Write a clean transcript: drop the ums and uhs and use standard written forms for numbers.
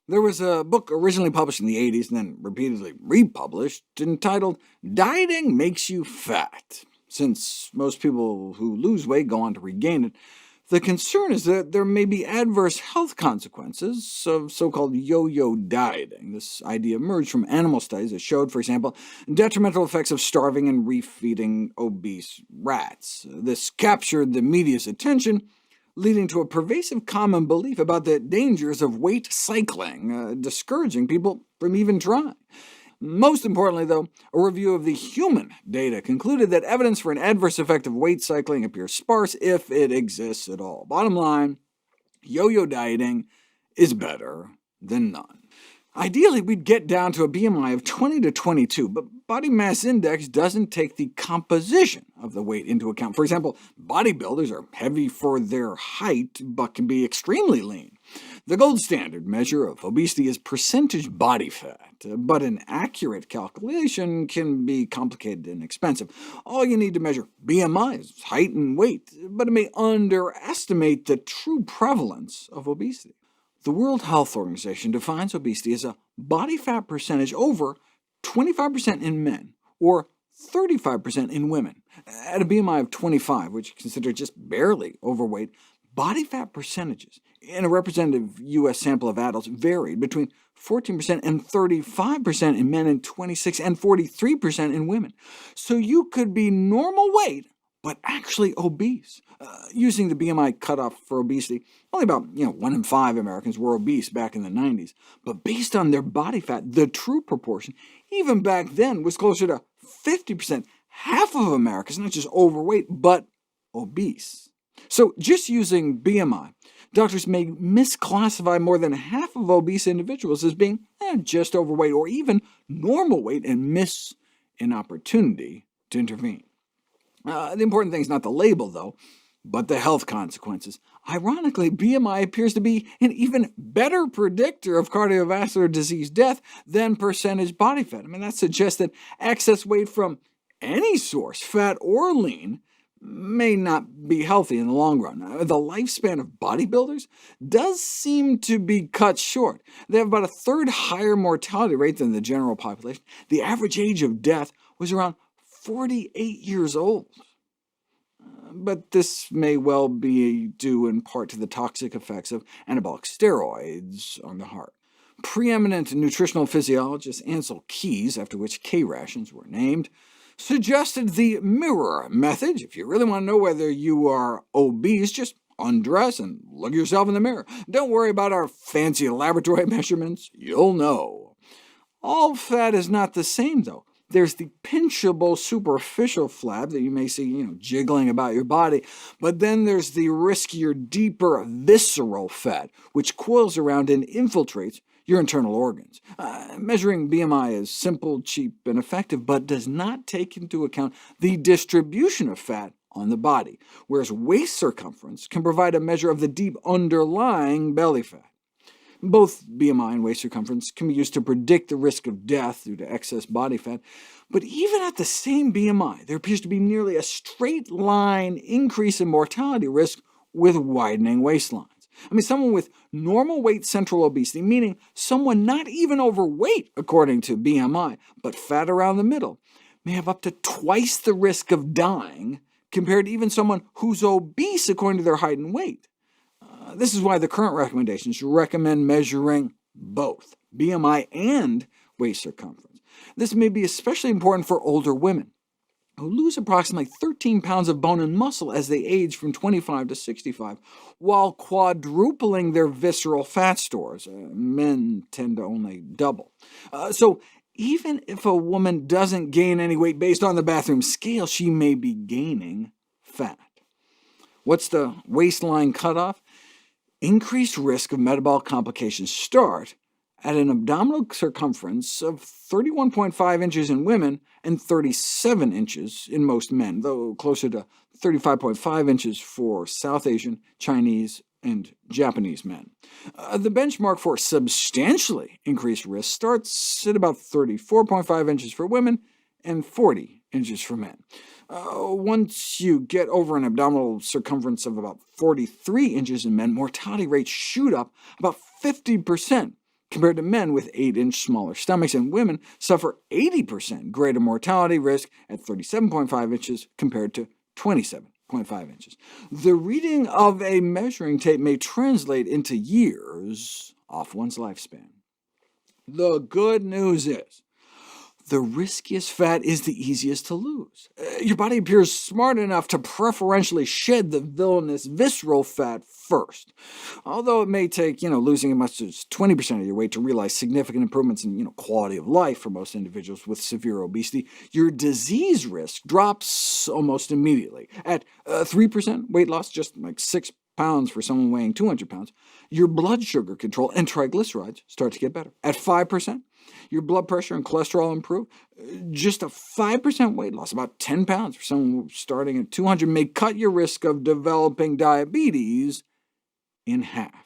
There was a book originally published in the 80s and then repeatedly republished entitled Dieting Makes You Fat. Since most people who lose weight go on to regain it, the concern is that there may be adverse health consequences of so-called yo-yo dieting. This idea emerged from animal studies that showed, for example, detrimental effects of starving and refeeding obese rats. This captured the media's attention, leading to a pervasive common belief about the dangers of weight cycling, discouraging people from even trying. Most importantly, though, a review of the human data concluded that evidence for an adverse effect of weight cycling appears sparse, if it exists at all. Bottom line, yo-yo dieting is better than none. Ideally, we'd get down to a BMI of 20 to 22, but body mass index doesn't take the composition of the weight into account. For example, bodybuilders are heavy for their height, but can be extremely lean. The gold standard measure of obesity is percentage body fat, but an accurate calculation can be complicated and expensive. All you need to measure BMI is height and weight, but it may underestimate the true prevalence of obesity. The World Health Organization defines obesity as a body fat percentage over 25% in men, or 35% in women. At a BMI of 25, which is considered just barely overweight, body fat percentages in a representative U.S. sample of adults varied between 14% and 35% in men and 26 and 43% in women. So you could be normal weight, but actually obese. Using the BMI cutoff for obesity, only about 1 in 5 Americans were obese back in the 90s, but based on their body fat, the true proportion, even back then, was closer to 50%. Half of Americans not just overweight, but obese. So just using BMI, doctors may misclassify more than half of obese individuals as being just overweight or even normal weight and miss an opportunity to intervene. The important thing is not the label, though, but the health consequences. Ironically, BMI appears to be an even better predictor of cardiovascular disease death than percentage body fat. That suggests that excess weight from any source, fat or lean, may not be healthy in the long run. The lifespan of bodybuilders does seem to be cut short. They have about a third higher mortality rate than the general population. The average age of death was around 48 years old. But this may well be due in part to the toxic effects of anabolic steroids on the heart. Preeminent nutritional physiologist Ansel Keys, after which K-rations were named, suggested the mirror method. If you really want to know whether you are obese, just undress and look at yourself in the mirror. Don't worry about our fancy laboratory measurements. You'll know. All fat is not the same, though. There's the pinchable superficial flab that you may see jiggling about your body, but then there's the riskier, deeper visceral fat, which coils around and infiltrates your internal organs. Measuring BMI is simple, cheap, and effective, but does not take into account the distribution of fat on the body, whereas waist circumference can provide a measure of the deep underlying belly fat. Both BMI and waist circumference can be used to predict the risk of death due to excess body fat, but even at the same BMI, there appears to be nearly a straight-line increase in mortality risk with widening waistlines. Someone with normal weight central obesity, meaning someone not even overweight according to BMI, but fat around the middle, may have up to twice the risk of dying compared to even someone who's obese according to their height and weight. This is why the current recommendations recommend measuring both BMI and waist circumference. This may be especially important for older women, who lose approximately 13 pounds of bone and muscle as they age from 25 to 65, while quadrupling their visceral fat stores. Men tend to only double. So even if a woman doesn't gain any weight based on the bathroom scale, she may be gaining fat. What's the waistline cutoff? Increased risk of metabolic complications start at an abdominal circumference of 31.5 inches in women and 37 inches in most men, though closer to 35.5 inches for South Asian, Chinese, and Japanese men. The benchmark for substantially increased risk starts at about 34.5 inches for women and 40 inches for men. Once you get over an abdominal circumference of about 43 inches in men, mortality rates shoot up about 50%, compared to men with 8-inch smaller stomachs, and women suffer 80% greater mortality risk at 37.5 inches compared to 27.5 inches. The reading of a measuring tape may translate into years off one's lifespan. The good news is, the riskiest fat is the easiest to lose. Your body appears smart enough to preferentially shed the villainous visceral fat first. Although it may take losing as much as 20% of your weight to realize significant improvements in quality of life for most individuals with severe obesity, your disease risk drops almost immediately. At 3% weight loss, just like 6 pounds for someone weighing 200 pounds, your blood sugar control and triglycerides start to get better. At 5%, your blood pressure and cholesterol improve. Just a 5% weight loss, about 10 pounds for someone starting at 200, may cut your risk of developing diabetes in half.